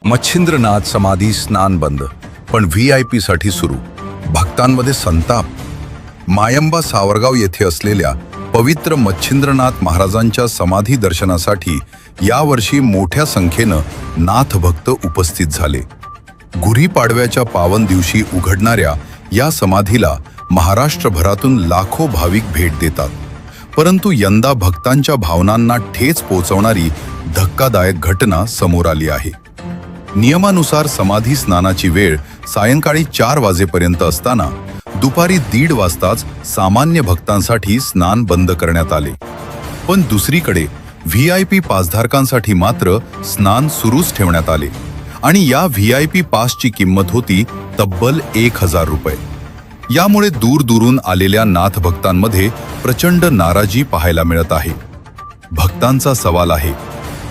मच्छिंद्रनाथ समाधी स्नान बंद, पण VIP साठी सुरू. भक्तांमध्ये संताप. मायंबा सावरगाव येथे असलेल्या पवित्र मच्छिंद्रनाथ महाराजांच्या समाधी दर्शनासाठी यावर्षी मोठ्या संख्येनं नाथ भक्त उपस्थित झाले. गुढीपाडव्याच्या पावन दिवशी उघडणाऱ्या या समाधीला महाराष्ट्रभरातून लाखो भाविक भेट देतात. परंतु यंदा भक्तांच्या भावनांना ठेच पोहोचवणारी धक्कादायक घटना समोर आली आहे. नियमानुसार समाधी स्नानाची वेळ सायंकाळी 4 वाजेपर्यंत असताना दुपारी 1:30 वाजताच सामान्य भक्तांसाठी स्नान बंद करण्यात आले. पण दुसरीकडे VIP पासधारकांसाठी मात्र स्नान सुरूच ठेवण्यात आले आणि या VIP पासची किंमत होती तब्बल 1000 रुपये. यामुळे दूरदूरून आलेल्या नाथ भक्तांमध्ये प्रचंड नाराजी पाहायला मिळत आहे. भक्तांचा सवाल आहे,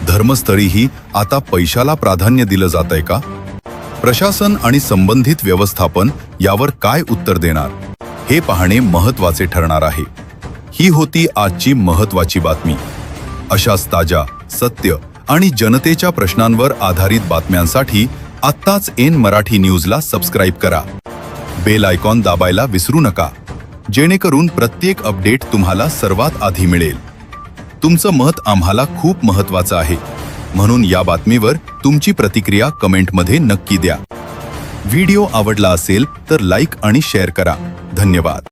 धर्मस्थळीही आता पैशाला प्राधान्य दिलं जातंय का? प्रशासन आणि संबंधित व्यवस्थापन यावर काय उत्तर देणार हे पाहणे महत्त्वाचे ठरणार आहे. ही होती आजची महत्त्वाची बातमी. अशाच ताज्या, सत्य आणि जनतेच्या प्रश्नांवर आधारित बातम्यांसाठी आत्ताच एन मराठी न्यूजला सबस्क्राईब करा. बेल आयकॉन दाबायला विसरू नका, जेणेकरून प्रत्येक अपडेट तुम्हाला सर्वात आधी मिळेल. तुमचं मत आम्हाला खूप महत्त्वाचं आहे, म्हणून या बातमीवर तुमची प्रतिक्रिया कमेंटमध्ये नक्की द्या. व्हिडिओ आवडला असेल तर लाईक आणि शेअर करा. धन्यवाद.